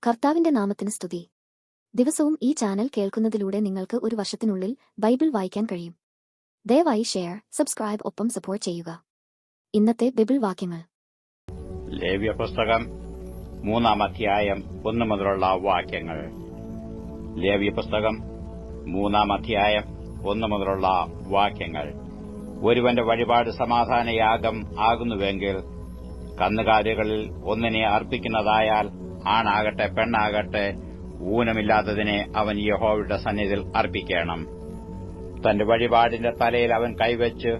കർത്താവിന്റെ നാമത്തിന് സ്തുതി. ദിവസവും ഈ ചാനൽ കേൾക്കുന്നതിലൂടെ നിങ്ങൾക്ക് ഒരു വർഷത്തിനുള്ളിൽ ബൈബിൾ വായിക്കാൻ കഴിയും. ദയവായി ഷെയർ, സബ്സ്ക്രൈബ് ഒപ്പം സപ്പോർട്ട് ചെയ്യുക. ഇന്നത്തെ ബൈബിൾ വാക്യങ്ങൾ. ലേവ്യ പുസ്തകം 3-ാം അധ്യായം 1 മുതലുള്ള വാക്യങ്ങൾ. ലേവ്യ പുസ്തകം 3-ാം അധ്യായം 1 മുതലുള്ള വാക്യങ്ങൾ. ഒരുവന്റെ വഴിപാട് സമാധാനയാഗം ആകുന്നുവെങ്കിൽ കന്നുകാലികളിൽ ഒന്നിനെ അർപ്പിക്കുന്നതായാൽ ആണാകട്ടെ പെണ്ണാകട്ടെ ഊനമില്ലാത്തതിനെ അവൻ യഹോവയുടെ സന്നിധിയിൽ അർപ്പിക്കണം. തന്റെ വഴിപാടിന്റെ തലയിൽ അവൻ കൈവച്ച്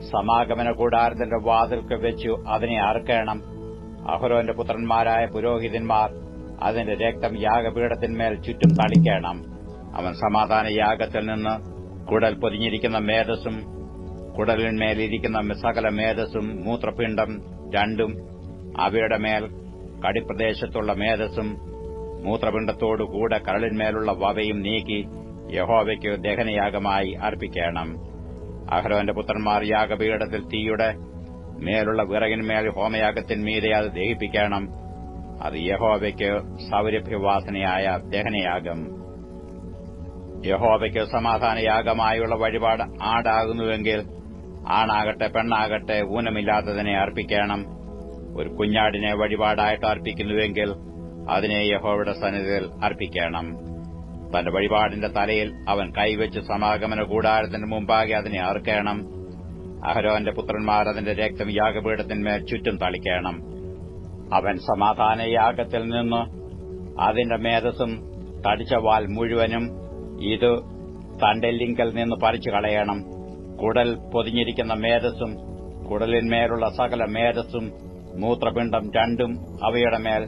സമാഗമന കൂടാരത്തിന്റെ വാതിൽക്ക് വെച്ചു അതിനെ അറുക്കണം. അഹരോന്റെ പുത്രന്മാരായ പുരോഹിതന്മാർ അതിന്റെ രക്തം യാഗപീഠത്തിന്മേൽ ചുറ്റും തളിക്കണം. അവൻ സമാധാനയാഗത്തിൽ നിന്ന് കുടൽ പൊതിഞ്ഞിരിക്കുന്ന മേധസ്സും കുടലിന്മേലിരിക്കുന്ന സകല മേധസ്സും മൂത്രപിണ്ഡം രണ്ടും അവയുടെ മേൽ കടിപ്രദേശത്തുള്ള മേധസ്സും മൂത്രപിണ്ഡത്തോടുകൂടെ കരളിന്മേലുള്ള വവയും നീക്കി യഹോവയ്ക്ക് ദഹനയാഗമായി അർപ്പിക്കണം. അഹരോന്റെ പുത്രന്മാർ യാഗപീഠത്തിൽ തീയുടെ മേലുള്ള വിറകിന്മേൽ ഹോമയാഗത്തിന്മീതെ അത് ദഹിപ്പിക്കണം. അത് യഹോവയ്ക്ക് സൗരഭ്യവാസനയായ ദഹനയാഗം. യഹോവയ്ക്ക് സമാധാനയാഗമായുള്ള വഴിപാട് ആടാകുന്നുവെങ്കിൽ ആണാകട്ടെ പെണ്ണാകട്ടെ ഊനമില്ലാത്തതിനെ അർപ്പിക്കണം. ഒരു കുഞ്ഞാടിനെ വഴിപാടായിട്ട് അർപ്പിക്കുന്നുവെങ്കിൽ അതിനെ യഹോവയുടെ സന്നിധിയിൽ അർപ്പിക്കണം. തന്റെ വഴിപാടിന്റെ തലയിൽ അവൻ കൈവച്ച് സമാഗമന കൂടാരത്തിന് മുമ്പാകെ അതിനെ അറുക്കണം. അഹരോന്റെ പുത്രന്മാർ അതിന്റെ രക്തം യാഗപീഠത്തിന്മേൽ ചുറ്റും തളിക്കണം. അവൻ സമാധാനയാഗത്തിൽ നിന്ന് അതിന്റെ മേധസ്സും തടിച്ച വാൽ മുഴുവനും ഇത് തണ്ടെല്ലിങ്കൽ നിന്ന് പറിച്ചു കളയണം. കുടൽ പൊതിഞ്ഞിരിക്കുന്ന മേധസ്സും കുടലിന്മേലുള്ള സകല മേധസ്സും മൂത്രപിണ്ഡം രണ്ടും അവയുടെ മേൽ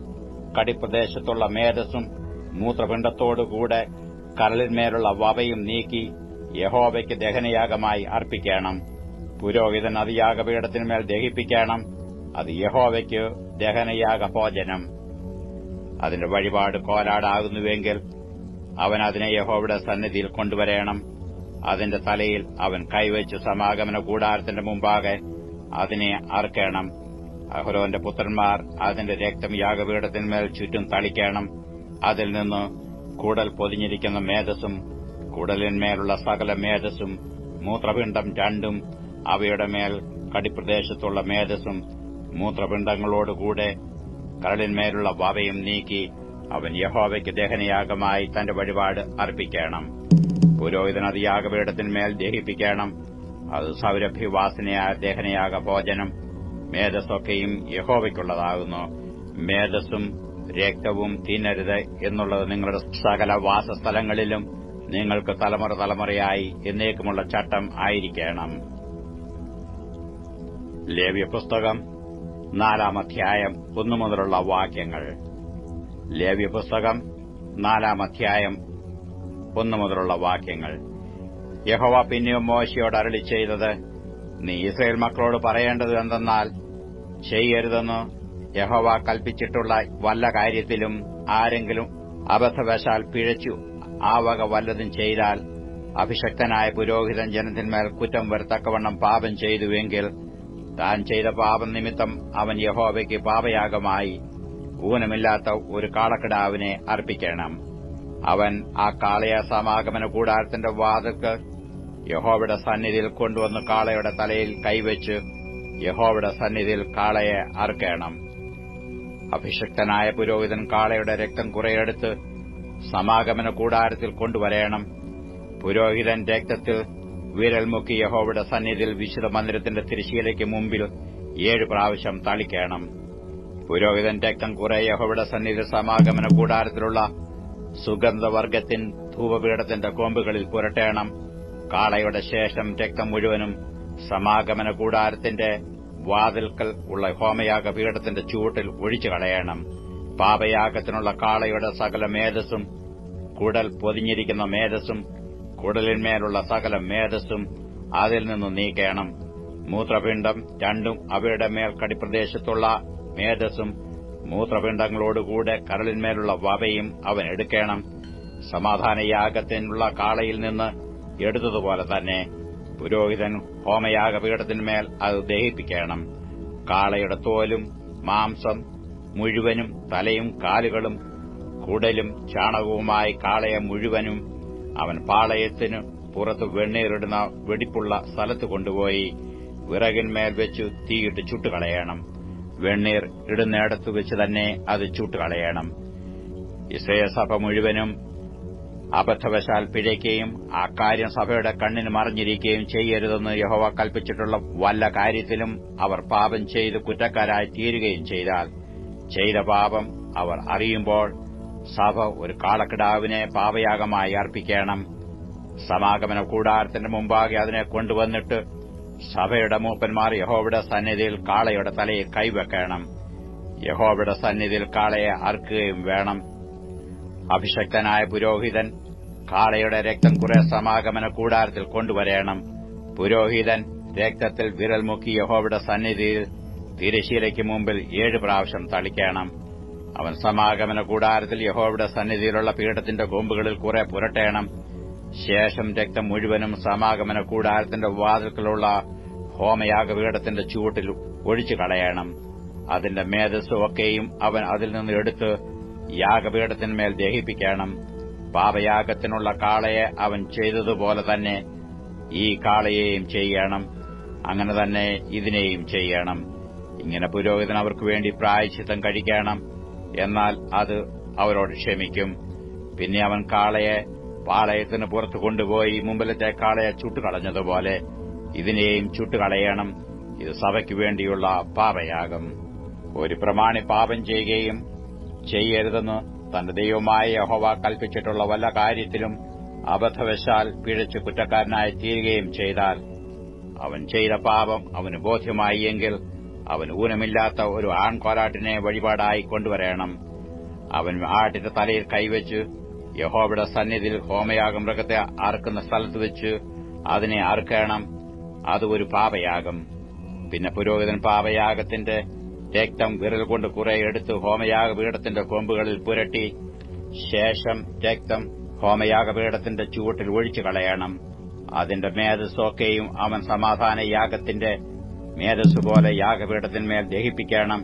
കടിപ്രദേശത്തുള്ള മേധസ്സും മൂത്രപിണ്ഡത്തോടുകൂടെ കരളിന്മേലുള്ള വവയും നീക്കി യഹോവയ്ക്ക് ദഹനയാഗമായി അർപ്പിക്കണം. പുരോഹിതൻ അത് യാഗപീഠത്തിന്മേൽ ദഹിപ്പിക്കണം. അത് യഹോവയ്ക്ക് ദഹനയാഗ ഭോജനം. അതിന്റെ വഴിപാട് കോലാടാകുന്നുവെങ്കിൽ അവൻ അതിനെ യഹോവയുടെ സന്നിധിയിൽ കൊണ്ടുവരേണം. അതിന്റെ തലയിൽ അവൻ കൈവച്ച് സമാഗമന കൂടാരത്തിന്റെ മുമ്പാകെ അതിനെ അറുക്കണം. അഹരോന്റെ പുത്രന്മാർ അതിന്റെ രക്തം യാഗപീഠത്തിന്മേൽ ചുറ്റും തളിക്കണം. അതിൽ നിന്ന് കുടൽ പൊതിഞ്ഞിരിക്കുന്ന മേധസ്സും കുടലിന്മേലുള്ള സകല മേധസ്സും മൂത്രപിണ്ഡം രണ്ടും അവയുടെ മേൽ കടിപ്രദേശത്തുള്ള മേധസ്സും മൂത്രപിണ്ഡങ്ങളോടുകൂടെ കരളിന്മേലുള്ള വവയും നീക്കി അവൻ യഹോവയ്ക്ക് ദഹനയാഗമായി തന്റെ വഴിപാട് അർപ്പിക്കണം. പുരോഹിതൻ അത് യാഗപീഠത്തിന്മേൽ ദഹിപ്പിക്കണം. അത് സൗരഭ്യവാസനയായ ദഹനയാഗ ഭോജനം. മേധസ്സൊക്കെയും യഹോവയ്ക്കുള്ളതാകുന്നു. മേധസ്സും രക്തവും തിന്നരുത് എന്നുള്ളത് നിങ്ങളുടെ സകല വാസസ്ഥലങ്ങളിലും നിങ്ങൾക്ക് തലമുറ തലമുറയായി എന്നേക്കുമുള്ള ചട്ടം ആയിരിക്കണം. ലേവ്യ പുസ്തകം 4-ാം അധ്യായം 1 മുതലുള്ള വാക്യങ്ങൾ. ലേവ്യ പുസ്തകം 4-ാം അധ്യായം 1 മുതലുള്ള വാക്യങ്ങൾ. യഹോവ പിന്നെയും മോശയോട് അരുളി ചെയ്തത്, നീ ഇസ്രായേൽ മക്കളോട് പറയേണ്ടത് എന്തെന്നാൽ, ചെയ്യരുതെന്ന് യഹോവ കൽപ്പിച്ചിട്ടുള്ള വല്ല കാര്യത്തിലും ആരെങ്കിലും അബദ്ധവശാൽ പിഴച്ചു ആ വക വല്ലതും ചെയ്താൽ, അഭിഷക്തനായ പുരോഹിതൻ ജനത്തിന്മേൽ കുറ്റം വരത്തക്കവണ്ണം പാപം ചെയ്തുവെങ്കിൽ, താൻ ചെയ്ത പാപം നിമിത്തം അവൻ യഹോവയ്ക്ക് പാപയാഗമായി ഊനമില്ലാത്ത ഒരു കാളക്കിടാവിനെ അർപ്പിക്കണം. അവൻ ആ കാളയെ സമാഗമന കൂടാരത്തിന്റെ വാതിൽക്ക് യഹോവയുടെ സന്നിധിയിൽ കൊണ്ടുവന്ന് കാളയുടെ തലയിൽ കൈവച്ച് യഹോവയുടെ സന്നിധിയിൽ കാളയെ അറുക്കണം. അഭിഷക്തനായ പുരോഹിതൻ കാളയുടെ രക്തം കുറെയെടുത്ത് സമാഗമന കൂടാരത്തിൽ കൊണ്ടുവരേണം. പുരോഹിതൻ രക്തത്തിൽ വിരൽ മുക്കി യഹോവയുടെ സന്നിധിയിൽ വിശുദ്ധ മന്ദിരത്തിന്റെ തിരശ്ശീലയ്ക്ക് മുമ്പിൽ 7 പ്രാവശ്യം തളിക്കണം. പുരോഹിതൻ രക്തം കുറെ യഹോവയുടെ സന്നിധിയിൽ സമാഗമന കൂടാരത്തിലുള്ള സുഗന്ധവർഗത്തിൻ ധൂപപീഠത്തിന്റെ കൊമ്പുകളിൽ പുരട്ടേണം. കാളയുടെ ശേഷം രക്തം മുഴുവനും സമാഗമന കൂടാരത്തിന്റെ വാതിൽക്കൽ ഉള്ള ഹോമയാഗപീഠത്തിന്റെ ചൂട്ടിൽ ഒഴിച്ചു കളയണം. പാപയാഗത്തിനുള്ള കാളയുടെ സകല മേധസ്സും കുടൽ പൊതിഞ്ഞിരിക്കുന്ന മേധസ്സും കുടലിന്മേലുള്ള സകല മേധസ്സും അതിൽ നിന്ന് നീക്കണം. മൂത്രപിണ്ഡം രണ്ടും അവയുടെ മേൽ കടിപ്രദേശത്തുള്ള മേധസ്സും മൂത്രപിണ്ഡങ്ങളോടുകൂടെ കരളിന്മേലുള്ള വവയും അവൻ എടുക്കണം. സമാധാനയാഗത്തിനുള്ള കാളയിൽ നിന്ന് എടുത്തതുപോലെ തന്നെ പുരോഹിതൻ ഹോമയാഗപീഠത്തിന്മേൽ അത് ദഹിപ്പിക്കണം. കാളയുടെ തോലും മാംസം മുഴുവനും തലയും കാലുകളും കുടലും ചാണകവുമായി കാളയെ മുഴുവനും അവൻ പാളയത്തിനു പുറത്ത് വെണ്ണീറിടുന്ന വെടിപ്പുള്ള സ്ഥലത്ത് കൊണ്ടുപോയി വിറകിന്മേൽ വെച്ചു തീയിട്ട് ചുട്ടുകളയണം. വെണ്ണീർ ഇടുന്നിടത്തു വെച്ച് തന്നെ അത് ചുട്ടുകളയണം. ഇസ്രായേൽ സഭ മുഴുവനും അബദ്ധവശാൽ പിഴയ്ക്കുകയും ആ കാര്യം സഭയുടെ കണ്ണിന് മറഞ്ഞിരിക്കുകയും ചെയ്യരുതെന്ന് യഹോവ കൽപ്പിച്ചിട്ടുള്ള വല്ല കാര്യത്തിലും അവർ പാപം ചെയ്ത് കുറ്റക്കാരായി തീരുകയും ചെയ്താൽ, ചെയ്ത പാപം അവർ അറിയുമ്പോൾ സഭ ഒരു കാളക്കിടാവിനെ പാപയാഗമായി അർപ്പിക്കണം. സമാഗമന കൂടാരത്തിന്റെ മുമ്പാകെ അതിനെ കൊണ്ടുവന്നിട്ട് സഭയുടെ മൂപ്പന്മാർ യഹോവയുടെ സന്നിധിയിൽ കാളയുടെ തലയിൽ കൈവെക്കണം. യഹോവയുടെ സന്നിധിയിൽ കാളയെ അറുക്കുകയും വേണം. അഭിഷക്തനായ പുരോഹിതൻ കാളയുടെ രക്തം കുറെ സമാഗമന കൂടാരത്തിൽ കൊണ്ടുവരേണം. പുരോഹിതൻ രക്തത്തിൽ വിരൽ മുക്കി യഹോവയുടെ സന്നിധിയിൽ തിരശ്ശീലയ്ക്ക് മുമ്പിൽ 7 പ്രാവശ്യം തളിക്കണം. അവൻ സമാഗമന കൂടാരത്തിൽ യഹോവയുടെ സന്നിധിയിലുള്ള പീഠത്തിന്റെ കൊമ്പുകളിൽ കുറെ പുരട്ടേണം. ശേഷം രക്തം മുഴുവനും സമാഗമന കൂടാരത്തിന്റെ വാതിൽക്കലുള്ള ഹോമയാഗപീഠത്തിന്റെ ചുവട്ടിൽ ഒഴിച്ചു കളയണം. അതിന്റെ മേധസ്സ് ഒക്കെയും അവൻ അതിൽ നിന്ന് എടുത്ത് യാഗപീഠത്തിന്മേൽ ദഹിപ്പിക്കണം. പാപയാഗത്തിനുള്ള കാളയെ അവൻ ചെയ്തതുപോലെ തന്നെ ഈ കാളയെയും ചെയ്യണം. അങ്ങനെ തന്നെ ഇതിനെയും ചെയ്യണം. ഇങ്ങനെ പുരോഹിതൻ അവർക്ക് വേണ്ടി പ്രായശ്ചിത്തം കഴിക്കണം. എന്നാൽ അത് അവരോട് ക്ഷമിക്കും. പിന്നെ അവൻ കാളയെ പാളയത്തിന് പുറത്തു കൊണ്ടുപോയി മുമ്പിലത്തെ കാളയെ ചുട്ടുകളഞ്ഞതുപോലെ ഇതിനെയും ചുട്ടുകളയണം. ഇത് സഭയ്ക്കു വേണ്ടിയുള്ള പാപയാഗം. ഒരു പ്രമാണി പാപം ചെയ്യുകയും ചെയ്യരുതെന്ന് തന്റെ ദൈവമായ യഹോവ കൽപ്പിച്ചിട്ടുള്ള വല്ല കാര്യത്തിലും അബദ്ധവശാൽ പിഴച്ച് കുറ്റക്കാരനായി തീരുകയും ചെയ്താൽ, അവൻ ചെയ്ത പാപം അവന് ബോധ്യമായി എങ്കിൽ അവൻ ഊനമില്ലാത്ത ഒരു ആൺകോലാട്ടിനെ വഴിപാടായി കൊണ്ടുവരണം. അവൻ ആട്ടിന്റെ തലയിൽ കൈവച്ച് യഹോവയുടെ സന്നിധിയിൽ ഹോമയാഗം മൃഗത്തെ അറുക്കുന്ന സ്ഥലത്ത് വെച്ച് അതിനെ അറുക്കണം. അത് ഒരു പാപയാഗം. പിന്നെ പുരോഹിതൻ പാപയാഗത്തിന്റെ രക്തം വിരൽ കൊണ്ട് കുറെ എടുത്ത് ഹോമയാഗപീഠത്തിന്റെ കൊമ്പുകളിൽ പുരട്ടി ശേഷം രക്തം ഹോമയാഗപീഠത്തിന്റെ ചുവട്ടിൽ ഒഴിച്ചു കളയണം. അതിന്റെ മേധസ്സൊക്കെയും അവൻ സമാധാനയാഗത്തിന്റെ മേധസ്സുപോലെ യാഗപീഠത്തിന്മേൽ ദഹിപ്പിക്കണം.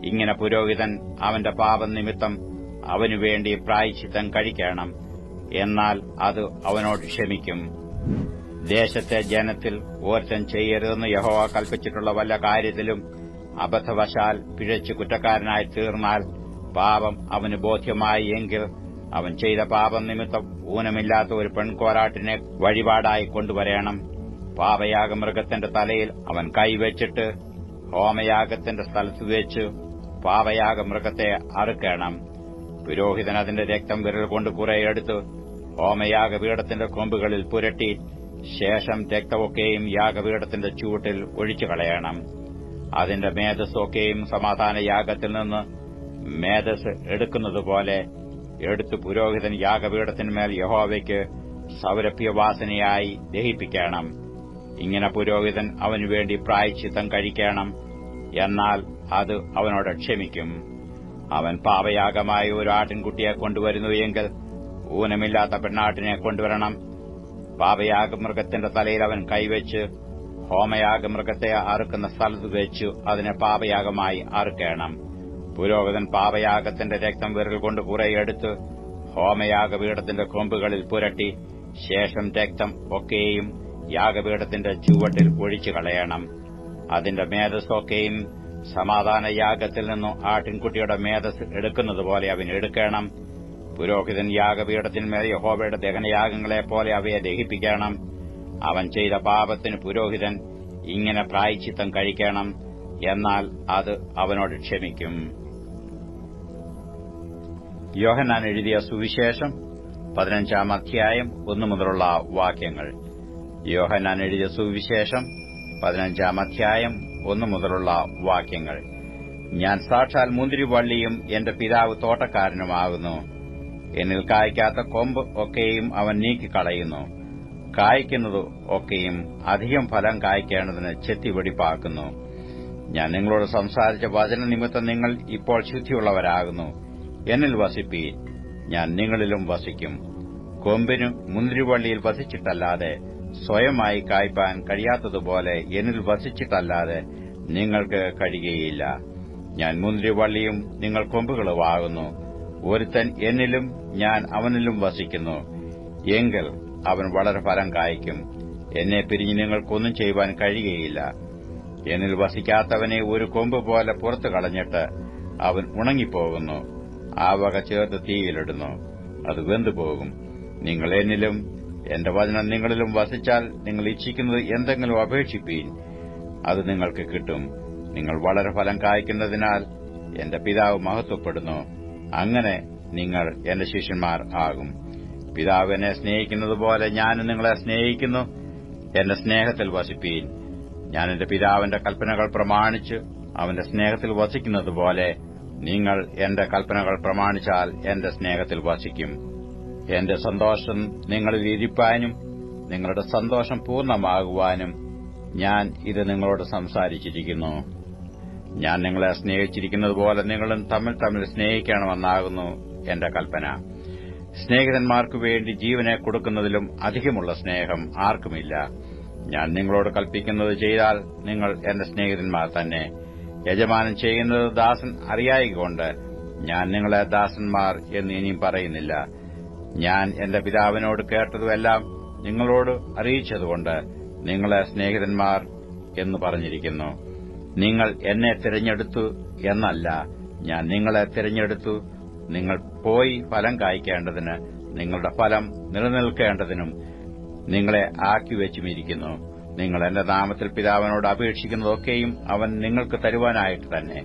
ഇങ്ങനെ പുരോഹിതൻ അവന്റെ പാപം നിമിത്തം അവനുവേണ്ടി പ്രായശ്ചിത്തം കഴിക്കണം. എന്നാൽ അത് അവനോട് ക്ഷമിക്കും. ദേശത്തെ ജനത്തിൽ ഓർത്തൻ ചെയ്യരുതെന്ന് യഹോവ കൽപ്പിച്ചിട്ടുള്ള വല്ല കാര്യത്തിലും അബദ്ധവശാൽ പിഴച്ചു കുറ്റക്കാരനായി തീർന്നാൽ, പാപം അവന് ബോധ്യമായി എങ്കിൽ അവൻ ചെയ്ത പാപം നിമിത്തം ഊനമില്ലാത്ത ഒരു പെൺകോരാട്ടിനെ വഴിപാടായി കൊണ്ടുവരേണം. പാപയാഗമൃഗത്തിന്റെ തലയിൽ അവൻ കൈവച്ചിട്ട് ഹോമയാഗത്തിന്റെ സ്ഥലത്ത് വെച്ച് പാപയാഗമൃഗത്തെ അറുക്കണം. പുരോഹിതൻ അതിന്റെ രക്തം വിരൽ കൊണ്ട് കുറെ എടുത്ത് ഹോമയാഗപീഠത്തിന്റെ കൊമ്പുകളിൽ പുരട്ടി ശേഷം രക്തമൊക്കെയും യാഗപീഠത്തിന്റെ ചുവട്ടിൽ ഒഴിച്ചു കളയണം. അതിന്റെ മേധസ്സൊക്കെയും സമാധാനയാഗത്തിൽ നിന്ന് മേധസ് എടുക്കുന്നതുപോലെ എടുത്ത് പുരോഹിതൻ യാഗപീഠത്തിന്മേൽ യഹോവയ്ക്ക് സൗരഭ്യവാസനയായി ദഹിപ്പിക്കണം. ഇങ്ങനെ പുരോഹിതൻ അവനുവേണ്ടി പ്രായശ്ചിത്തം കഴിക്കണം. എന്നാൽ അത് അവനോട് ക്ഷമിക്കും. അവൻ പാപയാഗമായി ഒരു ആട്ടിൻകുട്ടിയെ കൊണ്ടുവരുന്നു എങ്കിൽ ഊനമില്ലാത്ത പെണ്ണാട്ടിനെ കൊണ്ടുവരണം. പാപയാഗമൃഗത്തിന്റെ തലയിൽ അവൻ കൈവച്ച് ഹോമയാഗമൃഗത്തെ അറുക്കുന്ന സ്ഥലത്ത് വെച്ചു അതിനെ പാപയാഗമായി അറുക്കണം. പുരോഹിതൻ പാപയാഗത്തിന്റെ രക്തം വിരൽ കൊണ്ട് കുറെ എടുത്ത് ഹോമയാഗപീഠത്തിന്റെ കൊമ്പുകളിൽ പുരട്ടി ശേഷം രക്തം ഒക്കെയും യാഗപീഠത്തിന്റെ ചുവട്ടിൽ ഒഴിച്ചു കളയണം. അതിന്റെ മേധസ്സൊക്കെയും സമാധാനയാഗത്തിൽ നിന്നും ആട്ടിൻകുട്ടിയുടെ മേധസ് എടുക്കുന്നതുപോലെ അവൻ എടുക്കണം. പുരോഹിതൻ യാഗപീഠത്തിന്മേൽ യഹോവയുടെ ദഹനയാഗങ്ങളെപ്പോലെ അവയെ ദഹിപ്പിക്കണം. അവൻ ചെയ്ത പാപത്തിന് പുരോഹിതൻ ഇങ്ങനെ പ്രായശ്ചിത്തം കഴിക്കണം. എന്നാൽ അത് അവനോട് ക്ഷമിക്കും. യോഹന്നാൻ എഴുതിയ സുവിശേഷം 15-ാം അധ്യായം 1 മുതലുള്ള വാക്യങ്ങൾ. യോഹന്നാൻ എഴുതിയ സുവിശേഷം 15-ാം അധ്യായം 1 മുതലുള്ള വാക്യങ്ങൾ. ഞാൻ സാക്ഷാൽ മുന്തിരിവള്ളിയും എന്റെ പിതാവ് തോട്ടക്കാരനുമാകുന്നു. എന്നിൽ കായ്ക്കാത്ത കൊമ്പ് ഒക്കെയും അവൻ നീക്കിക്കളയുന്നു. കായ്ക്കുന്നത് ഒക്കെയും അധികം ഫലം കായ്ക്കേണ്ടതിന് ചെത്തിവെടിപ്പാക്കുന്നു. ഞാൻ നിങ്ങളോട് സംസാരിച്ച വചനനിമിത്തം നിങ്ങൾ ഇപ്പോൾ ശുദ്ധിയുള്ളവരാകുന്നു. എന്നിൽ വസിപ്പീൻ, ഞാൻ നിങ്ങളിലും വസിക്കും. കൊമ്പിന് മുന്തിരിവള്ളിയിൽ വസിച്ചിട്ടല്ലാതെ സ്വയമായി കായ്പാൻ കഴിയാത്തതുപോലെ എന്നിൽ വസിച്ചിട്ടല്ലാതെ നിങ്ങൾക്ക് കഴിയുകയില്ല. ഞാൻ മുന്തിരിവള്ളിയും നിങ്ങൾ കൊമ്പുകളുമാകുന്നു. ഒരുത്തൻ എന്നിലും ഞാൻ അവനിലും വസിക്കുന്നു, എങ്കിൽ അവൻ വളരെ ഫലം കായ്ക്കും. എന്നെ പിരിഞ്ഞ് നിങ്ങൾക്കൊന്നും ചെയ്യുവാൻ കഴിയുകയില്ല. എന്നിൽ വസിക്കാത്തവനെ ഒരു കൊമ്പ് പോലെ പുറത്തു കളഞ്ഞിട്ട് അവൻ ഉണങ്ങിപ്പോകുന്നു. ആ വക ചേർത്ത് തീയിലിടുന്നു, അത് വെന്തുപോകും. നിങ്ങൾ എന്നിലും എന്റെ വചനം നിങ്ങളിലും വസിച്ചാൽ നിങ്ങൾ ഇച്ഛിക്കുന്നത് എന്തെങ്കിലും അപേക്ഷിപ്പീൻ, അത് നിങ്ങൾക്ക് കിട്ടും. നിങ്ങൾ വളരെ ഫലം കായ്ക്കുന്നതിനാൽ എന്റെ പിതാവ് മഹത്വപ്പെടുന്നു. അങ്ങനെ നിങ്ങൾ എന്റെ ശിഷ്യന്മാർ ആകും. പിതാവ് എന്നെ സ്നേഹിക്കുന്നതുപോലെ ഞാനും നിങ്ങളെ സ്നേഹിക്കുന്നു. എന്റെ സ്നേഹത്തിൽ വസിപ്പീൻ. ഞാൻ എന്റെ പിതാവിന്റെ കൽപ്പനകൾ പ്രമാണിച്ച് അവന്റെ സ്നേഹത്തിൽ വസിക്കുന്നതുപോലെ നിങ്ങൾ എന്റെ കൽപ്പനകൾ പ്രമാണിച്ചാൽ എന്റെ സ്നേഹത്തിൽ വസിക്കും. എന്റെ സന്തോഷം നിങ്ങളിൽ ഇരിപ്പാനും നിങ്ങളുടെ സന്തോഷം പൂർണ്ണമാകുവാനും ഞാൻ ഇത് നിങ്ങളോട് സംസാരിച്ചിരിക്കുന്നു. ഞാൻ നിങ്ങളെ സ്നേഹിച്ചിരിക്കുന്നതുപോലെ നിങ്ങളും തമ്മിൽ തമ്മിൽ സ്നേഹിക്കണമെന്നാകുന്നു എന്റെ കൽപ്പന. സ്നേഹിതന്മാർക്കു വേണ്ടി ജീവനെ കൊടുക്കുന്നതിലും അധികമുള്ള സ്നേഹം ആർക്കുമില്ല. ഞാൻ നിങ്ങളോട് കൽപ്പിക്കുന്നത് ചെയ്താൽ നിങ്ങൾ എന്റെ സ്നേഹിതന്മാർ തന്നെ. യജമാനൻ ചെയ്യുന്നത് ദാസൻ അറിയായികൊണ്ട് ഞാൻ നിങ്ങളെ ദാസന്മാർ എന്ന് ഇനിയും പറയുന്നില്ല. ഞാൻ എന്റെ പിതാവിനോട് കേട്ടതുമെല്ലാം നിങ്ങളോട് അറിയിച്ചതുകൊണ്ട് നിങ്ങളെ സ്നേഹിതന്മാർ എന്ന് പറഞ്ഞിരിക്കുന്നു. നിങ്ങൾ എന്നെ തിരഞ്ഞെടുത്തു എന്നല്ല, ഞാൻ നിങ്ങളെ തിരഞ്ഞെടുത്തു. നിങ്ങൾ പോയി ഫലം കായ്ക്കേണ്ടതിന്, നിങ്ങളുടെ ഫലം നിലനിൽക്കേണ്ടതിനും നിങ്ങളെ ആക്കിവെച്ചുമിരിക്കുന്നു. നിങ്ങൾ എന്റെ നാമത്തിൽ പിതാവിനോട് അപേക്ഷിക്കുന്നതൊക്കെയും അവൻ നിങ്ങൾക്ക് തരുവാനായിട്ട് തന്നെ.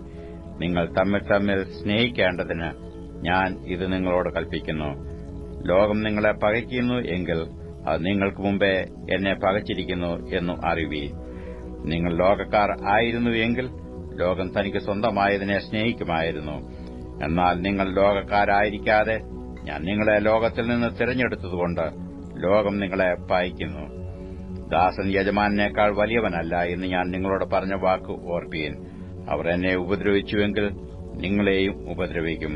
നിങ്ങൾ തമ്മിൽ തമ്മിൽ സ്നേഹിക്കേണ്ടതിന് ഞാൻ ഇത് നിങ്ങളോട് കൽപ്പിക്കുന്നു. ലോകം നിങ്ങളെ പകയ്ക്കുന്നു എങ്കിൽ അത് നിങ്ങൾക്ക് മുമ്പേ എന്നെ പകച്ചിരിക്കുന്നു എന്നു അറിവീൻ. നിങ്ങൾ ലോകക്കാർ ആയിരുന്നു എങ്കിൽ ലോകം തനിക്ക് സ്വന്തമായതിനെ സ്നേഹിക്കുമായിരുന്നു. എന്നാൽ നിങ്ങൾ ലോകക്കാരായിരിക്കാതെ ഞാൻ നിങ്ങളെ ലോകത്തിൽ നിന്ന് തിരഞ്ഞെടുത്തതുകൊണ്ട് ലോകം നിങ്ങളെ പകയ്ക്കുന്നു. ദാസൻ യജമാനേക്കാൾ വലിയവനല്ല എന്ന് ഞാൻ നിങ്ങളോട് പറഞ്ഞ വാക്ക് ഓർപ്പീൻ. അവർ എന്നെ ഉപദ്രവിച്ചുവെങ്കിൽ നിങ്ങളെയും ഉപദ്രവിക്കും.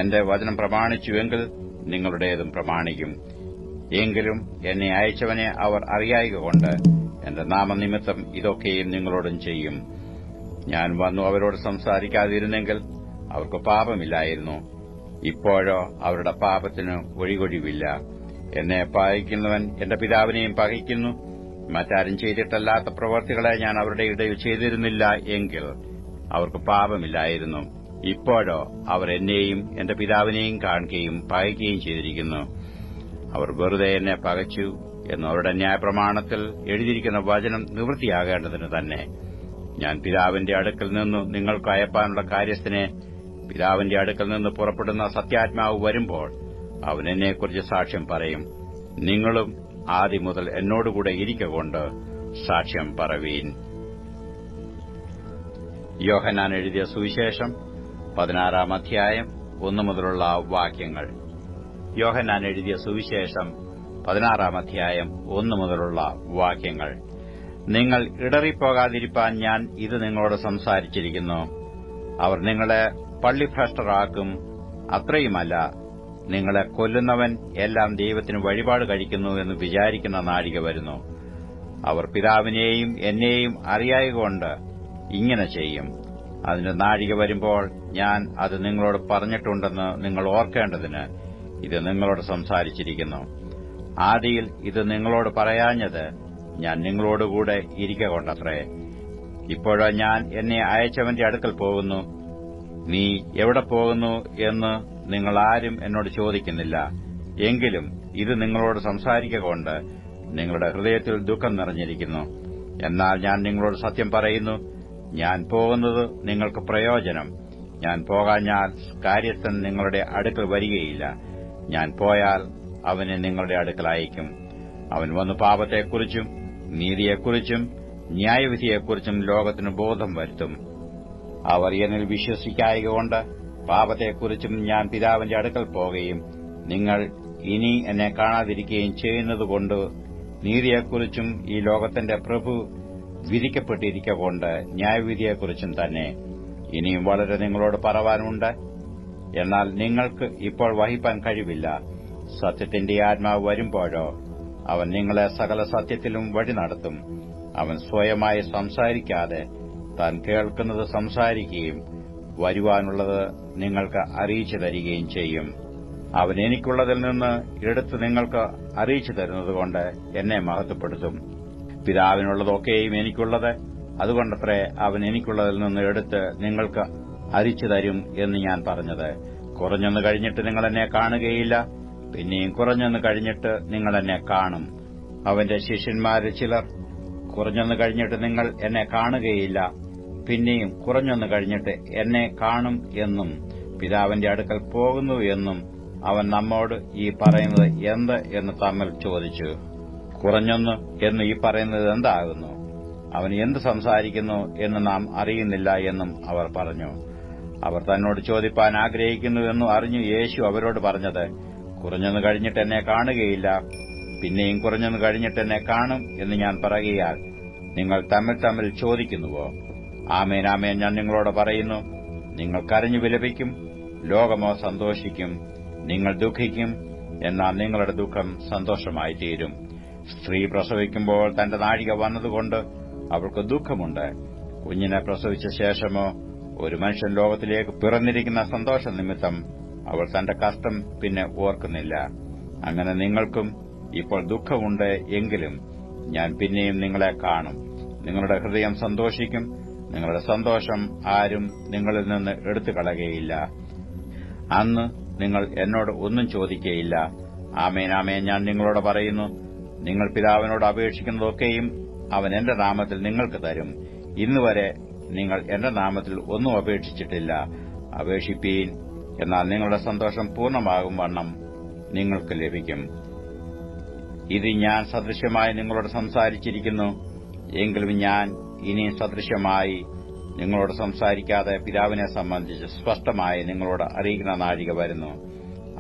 എന്റെ വചനം പ്രമാണിച്ചുവെങ്കിൽ നിങ്ങളുടേതും പ്രമാണിക്കും. എങ്കിലും എന്നെ അയച്ചവനെ അവർ അറിയായകൊണ്ട് എന്റെ നാമനിമിത്തം ഇതൊക്കെയും നിങ്ങളോടും ചെയ്യും. ഞാൻ വന്നു അവരോട് സംസാരിക്കാതിരുന്നെങ്കിൽ അവർക്ക് പാപമില്ലായിരുന്നു. ഇപ്പോഴോ അവരുടെ പാപത്തിന് ഒഴികൊഴിവില്ല. എന്നെ പകയ്ക്കുന്നവൻ എന്റെ പിതാവിനെയും പകയ്ക്കുന്നു. മറ്റാരും ചെയ്തിട്ടല്ലാത്ത പ്രവൃത്തികളെ ഞാൻ അവരുടെ ഇടയിൽ ചെയ്തിരുന്നില്ല എങ്കിൽ അവർക്ക് പാപമില്ലായിരുന്നു. ഇപ്പോഴോ അവർ എന്നെയും എന്റെ പിതാവിനെയും കാണുകയും പകയ്ക്കുകയും ചെയ്തിരിക്കുന്നു. അവർ വെറുതെ എന്നെ പകച്ചു എന്ന് അവരുടെ ന്യായപ്രമാണത്തിൽ എഴുതിയിരിക്കുന്ന വചനം നിവൃത്തിയാകേണ്ടതിന് തന്നെ. ഞാൻ പിതാവിന്റെ അടുക്കൽ നിന്നു നിങ്ങൾക്ക് അയപ്പാനുള്ള കാര്യസ്ഥനെ, പിതാവിന്റെ അടുക്കൽ നിന്ന് പുറപ്പെടുന്ന സത്യാത്മാവ് വരുമ്പോൾ അവൻ എന്നെക്കുറിച്ച് സാക്ഷ്യം പറയും. നിങ്ങളും ആദ്യം മുതൽ എന്നോടുകൂടെ ഇരിക്കൊണ്ട് സാക്ഷ്യം പറവീൻ. യോഹന്നാൻ എഴുതിയ സുവിശേഷം 16-ാം അധ്യായം 1 മുതലുള്ള വാക്യങ്ങൾ. യോഹന്നാൻ എഴുതിയ സുവിശേഷം 16-ാം അധ്യായം 1 മുതലുള്ള വാക്യങ്ങൾ. നിങ്ങൾ ഇടറിപ്പോകാതിരിപ്പാൻ ഞാൻ ഇത് നിങ്ങളോട് സംസാരിച്ചിരിക്കുന്നു. അവർ നിങ്ങളെ പള്ളിഭ്രഷ്ടരാക്കും. അത്രയുമല്ല, നിങ്ങളെ കൊല്ലുന്നവൻ എല്ലാം ദൈവത്തിന് വഴിപാട് കഴിക്കുന്നു എന്ന് വിചാരിക്കുന്ന നാഴിക വരുന്നു. അവർ പിതാവിനെയും എന്നെയും അറിയായകൊണ്ട് ഇങ്ങനെ ചെയ്യും. അതിന്റെ നാഴിക വരുമ്പോൾ ഞാൻ അത് നിങ്ങളോട് പറഞ്ഞിട്ടുണ്ടെന്ന് നിങ്ങൾ ഓർക്കേണ്ടതിന് ഇത് നിങ്ങളോട് സംസാരിച്ചിരിക്കുന്നു. ആദിയിൽ ഇത് നിങ്ങളോട് പറയാഞ്ഞത് ഞാൻ നിങ്ങളോടുകൂടെ ഇരിക്കൊണ്ടത്രേ. ഇപ്പോഴോ ഞാൻ എന്നെ അയച്ചവന്റെ അടുക്കൽ പോകുന്നു. നീ എവിടെ പോകുന്നു എന്ന് നിങ്ങളാരും എന്നോട് ചോദിക്കുന്നില്ല. എങ്കിലും ഇത് നിങ്ങളോട് സംസാരിക്കൊണ്ട് നിങ്ങളുടെ ഹൃദയത്തിൽ ദുഃഖം നിറഞ്ഞിരിക്കുന്നു. എന്നാൽ ഞാൻ നിങ്ങളോട് സത്യം പറയുന്നു, ഞാൻ പോകുന്നത് നിങ്ങൾക്ക് പ്രയോജനം. ഞാൻ പോകാഞ്ഞാൽ കാര്യസ്ഥൻ നിങ്ങളുടെ അടുക്കൽ വരികയില്ല. ഞാൻ പോയാൽ അവനെ നിങ്ങളുടെ അടുക്കൽ അയക്കും. അവൻ വന്ന് പാപത്തെക്കുറിച്ചും നീതിയെക്കുറിച്ചും ന്യായവിധിയെക്കുറിച്ചും ലോകത്തിന് ബോധം വരുത്തും. അവർ എന്നിൽ വിശ്വസിക്കായകൊണ്ട് പാപത്തെക്കുറിച്ചും ഞാൻ പിതാവിന്റെ അടുക്കൽ പോകുകയും നിങ്ങൾ ഇനി എന്നെ കാണാതിരിക്കുകയും ചെയ്യുന്നതുകൊണ്ട് നീതിയെക്കുറിച്ചും ഈ ലോകത്തിന്റെ പ്രഭു വിധിക്കപ്പെട്ടിരിക്കൊണ്ട് ന്യായവിധിയെക്കുറിച്ചും തന്നെ. ഇനിയും വളരെ നിങ്ങളോട് പറവാനുണ്ട്, എന്നാൽ നിങ്ങൾക്ക് ഇപ്പോൾ വഹിപ്പാൻ കഴിവില്ല. സത്യത്തിന്റെ ആത്മാവ് വരുമ്പോഴോ അവൻ നിങ്ങളെ സകല സത്യത്തിലും വഴി നടത്തും. അവൻ സ്വയമായി സംസാരിക്കാതെ താൻ കേൾക്കുന്നത് സംസാരിക്കുകയും വരുവാനുള്ളത് നിങ്ങൾക്ക് അറിയിച്ചു തരികയും ചെയ്യും. അവൻ എനിക്കുള്ളതിൽ നിന്ന് എടുത്ത് നിങ്ങൾക്ക് അറിയിച്ചു തരുന്നതുകൊണ്ട് എന്നെ മഹത്വപ്പെടുത്തും. പിതാവിനുള്ളതൊക്കെയും എനിക്കുള്ളത്, അതുകൊണ്ടത്രേ അവൻ എനിക്കുള്ളതിൽ നിന്ന് എടുത്ത് നിങ്ങൾക്ക് അറിയിച്ചു തരും എന്ന് ഞാൻ പറഞ്ഞത്. കുറഞ്ഞൊന്ന് കഴിഞ്ഞിട്ട് നിങ്ങൾ എന്നെ കാണുകയില്ല, പിന്നെയും കുറഞ്ഞൊന്ന് കഴിഞ്ഞിട്ട് നിങ്ങൾ എന്നെ കാണും. അവന്റെ ശിഷ്യന്മാരിൽ ചിലർ, കുറഞ്ഞൊന്ന് കഴിഞ്ഞിട്ട് നിങ്ങൾ എന്നെ കാണുകയില്ല, പിന്നെയും കുറഞ്ഞൊന്ന് കഴിഞ്ഞിട്ട് എന്നെ കാണും എന്നും പിതാവിന്റെ അടുക്കൽ പോകുന്നു എന്നും അവൻ നമ്മോട് ഈ പറയുന്നത് എന്ത് എന്ന് തമ്മിൽ ചോദിച്ചു. കുറഞ്ഞൊന്ന് എന്ന് ഈ പറയുന്നത് എന്താകുന്നു? അവൻ എന്ത് സംസാരിക്കുന്നു എന്ന് നാം അറിയുന്നില്ല എന്നും അവർ പറഞ്ഞു. അവർ തന്നോട് ചോദിപ്പാൻ ആഗ്രഹിക്കുന്നുവെന്നും അറിഞ്ഞു യേശു അവരോട് പറഞ്ഞത്, കുറഞ്ഞൊന്ന് കഴിഞ്ഞിട്ട് എന്നെ കാണുകയില്ല, പിന്നെയും കുറഞ്ഞൊന്ന് കഴിഞ്ഞിട്ട് എന്നെ കാണും എന്ന് ഞാൻ പറയുകയാൽ നിങ്ങൾ തമ്മിൽ ചോദിക്കുന്നുവോ? ആമേൻ ആമേൻ ഞാൻ നിങ്ങളോട് പറയുന്നു, നിങ്ങൾ കരഞ്ഞു വിലപിക്കും, ലോകമോ സന്തോഷിക്കും. നിങ്ങൾ ദുഃഖിക്കും, എന്നാൽ നിങ്ങളുടെ ദുഃഖം സന്തോഷമായി തീരും. സ്ത്രീ പ്രസവിക്കുമ്പോൾ തന്റെ നാഴിക വന്നതുകൊണ്ട് അവൾക്ക് ദുഃഖമുണ്ട്. കുഞ്ഞിനെ പ്രസവിച്ച ശേഷമോ ഒരു മനുഷ്യൻ ലോകത്തിലേക്ക് പിറന്നിരിക്കുന്ന സന്തോഷ നിമിത്തം അവൾ തന്റെ കഷ്ടം പിന്നെ ഓർക്കുന്നില്ല. അങ്ങനെ നിങ്ങൾക്കും ഇപ്പോൾ ദുഃഖമുണ്ട്, എങ്കിലും ഞാൻ പിന്നെയും നിങ്ങളെ കാണും. നിങ്ങളുടെ ഹൃദയം സന്തോഷിക്കും, നിങ്ങളുടെ സന്തോഷം ആരും നിങ്ങളിൽ നിന്ന് എടുത്തുകളയുകയില്ല. അന്ന് നിങ്ങൾ എന്നോട് ഒന്നും ചോദിക്കുകയില്ല. ആമേൻ ആമേൻ ഞാൻ നിങ്ങളോട് പറയുന്നു, നിങ്ങൾ പിതാവിനോട് അപേക്ഷിക്കുന്നതൊക്കെയും അവൻ എന്റെ നാമത്തിൽ നിങ്ങൾക്ക് തരും. ഇന്നുവരെ നിങ്ങൾ എന്റെ നാമത്തിൽ ഒന്നും അപേക്ഷിച്ചിട്ടില്ല. അപേക്ഷിപ്പീൻ, എന്നാൽ നിങ്ങളുടെ സന്തോഷം പൂർണ്ണമാകും വണ്ണം നിങ്ങൾക്ക് ലഭിക്കും. ഇത് ഞാൻ സദൃശ്യമായി നിങ്ങളോട് സംസാരിച്ചിരിക്കുന്നു. എങ്കിലും ഞാൻ ഇനി സദൃശ്യമായി നിങ്ങളോട് സംസാരിക്കാതെ പിതാവിനെ സംബന്ധിച്ച് സ്പഷ്ടമായി നിങ്ങളോട് അറിയിക്കുന്ന നാഴിക വരുന്നു.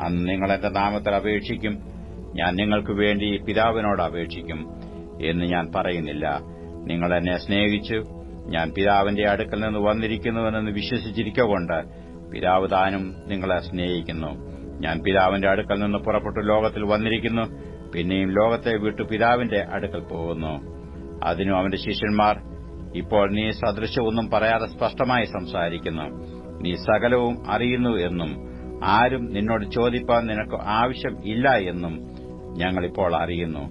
അന്ന് നിങ്ങൾ എന്റെ നാമത്തിൽ അപേക്ഷിക്കും, ഞാൻ നിങ്ങൾക്ക് വേണ്ടി പിതാവിനോട് അപേക്ഷിക്കും എന്ന് ഞാൻ പറയുന്നില്ല. നിങ്ങൾ എന്നെ സ്നേഹിച്ചു ഞാൻ പിതാവിന്റെ അടുക്കൽ നിന്ന് വന്നിരിക്കുന്നുവെന്ന് വിശ്വസിച്ചിരിക്കൊണ്ട് പിതാവ് താനും നിങ്ങളെ സ്നേഹിക്കുന്നു. ഞാൻ പിതാവിന്റെ അടുക്കൽ നിന്ന് പുറപ്പെട്ടു ലോകത്തിൽ വന്നിരിക്കുന്നു, പിന്നെയും ലോകത്തെ വിട്ടു പിതാവിന്റെ അടുക്കൽ പോകുന്നു. അതിനും അവന്റെ ശിഷ്യന്മാർ, ഇപ്പോൾ നീ സദൃശമൊന്നും പറയാതെ സ്പഷ്ടമായി സംസാരിക്കുന്നു. നീ സകലവും അറിയുന്നു എന്നും ആരും നിന്നോട് ചോദിപ്പാൻ നിനക്ക് ആവശ്യം ഇല്ല എന്നും ഞങ്ങളിപ്പോൾ അറിയുന്നു.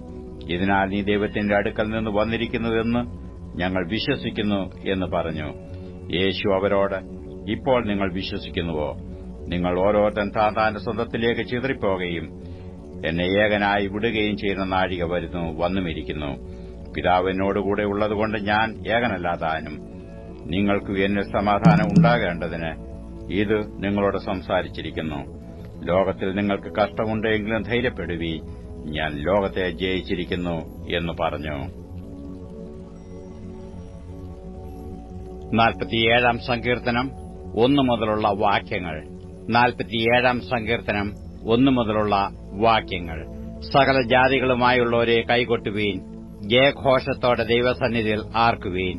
ഇതിനാൽ നീ ദൈവത്തിന്റെ അടുക്കൽ നിന്ന് വന്നിരിക്കുന്നുവെന്ന് ഞങ്ങൾ വിശ്വസിക്കുന്നു എന്ന് പറഞ്ഞു. യേശു അവരോട്, ഇപ്പോൾ നിങ്ങൾ വിശ്വസിക്കുന്നുവോ? നിങ്ങൾ ഓരോരുത്തൻ താന്റെ സ്വന്തത്തിലേക്ക് ചിതറിപ്പോകുകയും എന്നെ ഏകനായി വിടുകയും ചെയ്യുന്ന നാഴിക വന്നുമിരിക്കുന്നു. പിതാവ് എന്നോടുകൂടെ ഉള്ളതുകൊണ്ട് ഞാൻ ഏകനല്ലാതാനും. നിങ്ങൾക്ക് എന്നിൽ സമാധാനം ഉണ്ടാകേണ്ടതിന് ഇത് നിങ്ങളോട് സംസാരിച്ചിരിക്കുന്നു. ലോകത്തിൽ നിങ്ങൾക്ക് കഷ്ടമുണ്ടെങ്കിലും ധൈര്യപ്പെടുവീ, ഞാൻ ലോകത്തെ ജയിച്ചിരിക്കുന്നു എന്ന് പറഞ്ഞു. 47 സങ്കീർത്തനം 1 മുതലുള്ള വാക്യങ്ങൾ. 47 സങ്കീർത്തനം 1 മുതലുള്ള വാക്യങ്ങൾ. സകല ജാതികളുമായുള്ളവരെ കൈകൊട്ടുവീൻ, ജയഘോഷത്തോടെ ദൈവസന്നിധിയിൽ ആർക്കുവീൻ.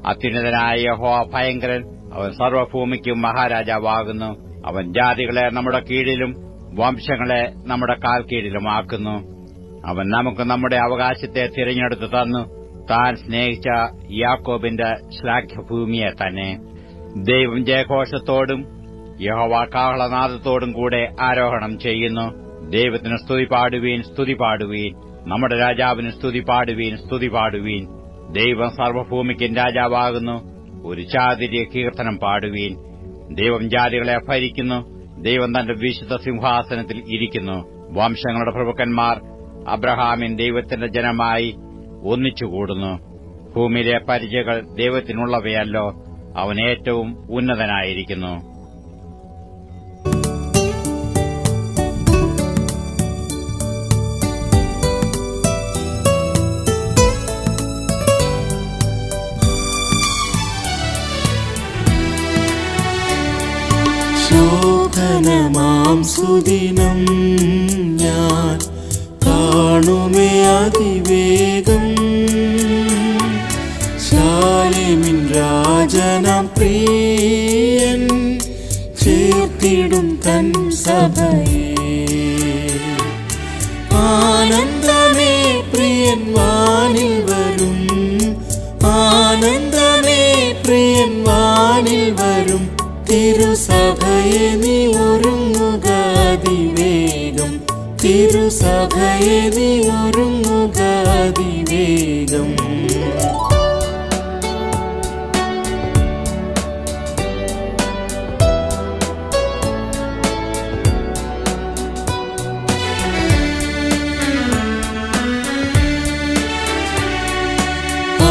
അത്യുന്നതനായ യഹോവ ഭയങ്കരൻ, അവൻ സർവ്വഭൂമിക്കും മഹാരാജാവാകുന്നു. അവൻ ജാതികളെ നമ്മുടെ കീഴിലും വംശങ്ങളെ നമ്മുടെ കാൽ കീഴിലുമാക്കുന്നു. അവൻ നമുക്ക് നമ്മുടെ അവകാശത്തെ തിരഞ്ഞെടുത്തു തന്നു, താൻ സ്നേഹിച്ച യാക്കോബിന്റെ ശ്ലാഘ്യഭൂമിയെ തന്നെ. ദൈവം ജയഘോഷത്തോടും യഹോവ കാഹളനാദത്തോടും കൂടെ ആരോഹണം ചെയ്യുന്നു. ദൈവത്തിന് സ്തുതി പാടുവീൻ, സ്തുതി പാടുവീൻ. നമ്മുടെ രാജാവിന് സ്തുതി പാടുവീൻ, സ്തുതി പാടുവീൻ. ദൈവം സർവ്വഭൂമിക്കും രാജാവാകുന്നു. ഒരു ചാതിര്യ കീർത്തനം പാടുവീൻ. ദൈവം ജാതികളെ ഭരിക്കുന്നു. ദൈവം തന്റെ വിശുദ്ധ സിംഹാസനത്തിൽ ഇരിക്കുന്നു. വംശങ്ങളുടെ പ്രഭുക്കന്മാർ അബ്രഹാമിൻ ദൈവത്തിന്റെ ജനമായി ഒന്നിച്ചുകൂടുന്നു. ഭൂമിയിലെ പരിചകൾ ദൈവത്തിനുള്ളവയല്ലോ, അവൻ ഏറ്റവും ഉന്നതനായിരിക്കുന്നു. ശോഭനമാം സുദിനം ഞാൻ കാണുമേ അതിവേഗം. ശാലേമിൻ രാജനാം പ്രിയൻ ചേർത്തിടും തൻ സഭയെ. ആനന്ദമേ പ്രിയൻ വാനിൽ വരും, ആനന്ദമേ പ്രിയൻ വാനിൽ വരും. തിരുസഭയെ നീ ഒരുങ്ങുക അതിവേഗം.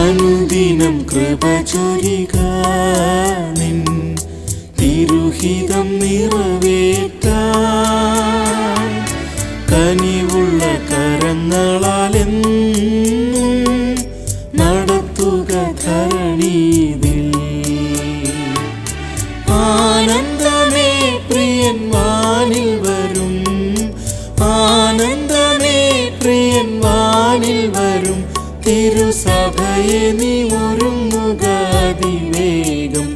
അനുദിനം കൃപ ചൊരിക നിൻ തിരുഹിതം നിറവേറ്റാൻ കനിവുള്ള കരങ്ങളാലെന്നും നടത്തുക ധരണീതിൽ. ആനന്ദമേ പ്രിയൻ വാനിൽ വരും, ആനന്ദമേ പ്രിയൻ വാനിൽ വരും. തിരുസഭയെ നീ ഒരുങ്ങുക അതിവേഗം,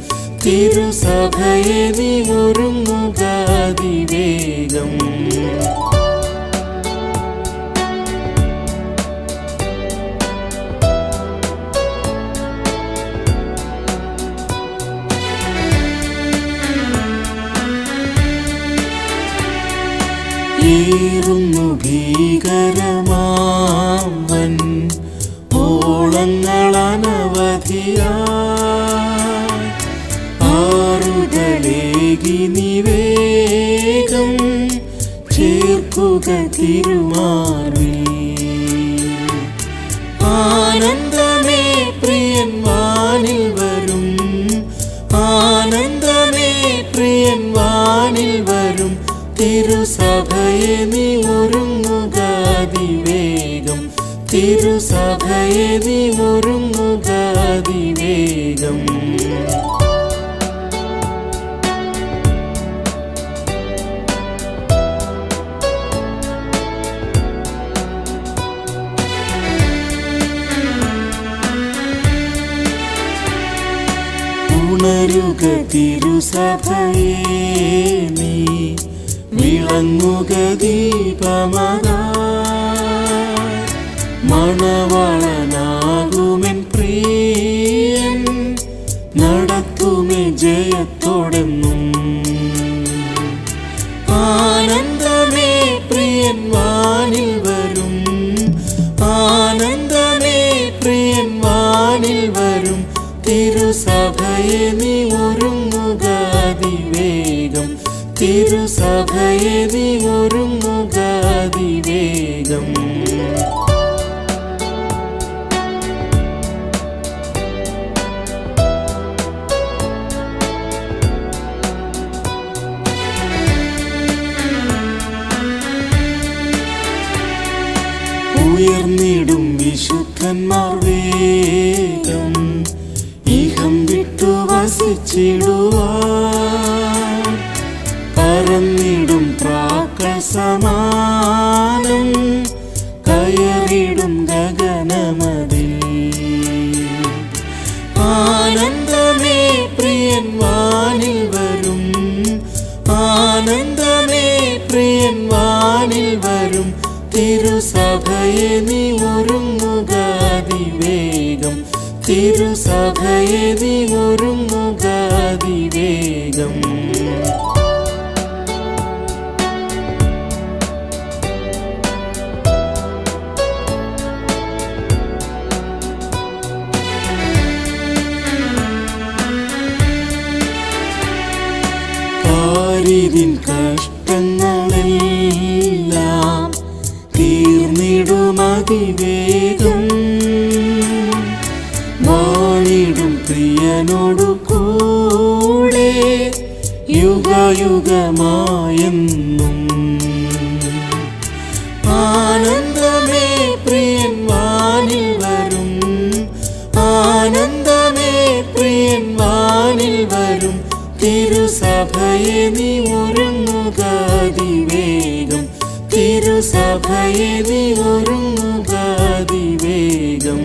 തിരുസഭയെ നീ ഒരുങ്ങുക അതിവേഗം. ഏറുന്നു ഭീകരമാവൻ ഓളങ്ങളനവധിയായി. ആറുതലേകി നിവേഗം ചേർക്കുക തിരുമാർവിൽ. ആനന്ദമേ പ്രിയൻ വാനിൽ വരും, ആനന്ദമേ പ്രിയൻ വാനിൽ വരും. തിരുസഭയെ നീ ഒരുങ്ങുക അതിവേഗം, തിരുസഭയെ നീ ഒരുങ്ങുക അതിവേഗം. ഉണരുക തിരുസഭയെ നീ വിളങ്ങുക ദീപമതായി. മണവാളനാകുമെൻ പ്രിയൻ നടത്തുമേ ജയത്തോടെന്നും. ആനന്ദമേ പ്രിയൻ വാനിൽ വരും, ആനന്ദമേ പ്രിയൻ വാനിൽ വരും. തിരുസഭയെ നീ ഒരുങ്ങുക അതിവേഗം, തിരുസഭയെ നീ ഒരുങ്ങുക അതിവേഗം. ഉയർന്നിടും വിശുദ്ധന്മാർ വേഗം ഇഹം വിട്ടു വസിച്ചിടുവാൻ. പറന്നിടും പ്രാക്കൾ സമാനം കയറിടും ഗഗനമതിൽ. ആനന്ദമേ പ്രിയൻ വാനിൽ വരും, ആനന്ദമേ പ്രിയൻ വാനിൽ വരും. തിരുസഭയെ നീ ഒരുങ്ങുക അതിവേഗം, തിരുസഭയെ നീ ഒരുങ്ങുക അതിവേഗം. പാരിതിൻ കഷ്ടങ്ങളെല്ലാം തീർന്നിടും അതിവേഗം. വാണിടും പ്രിയനോടു കൂടെ യുഗയുഗമായെന്നും. ആനന്ദമേ പ്രിയൻ വാനിൽ വരും, ആനന്ദമേ പ്രിയൻ വാനിൽ വരും. തിരുസഭയെ നീ ഒരുങ്ങുക അതിവേഗം, തിരുസഭയെ നീ ഒരുങ്ങുക അതിവേഗം.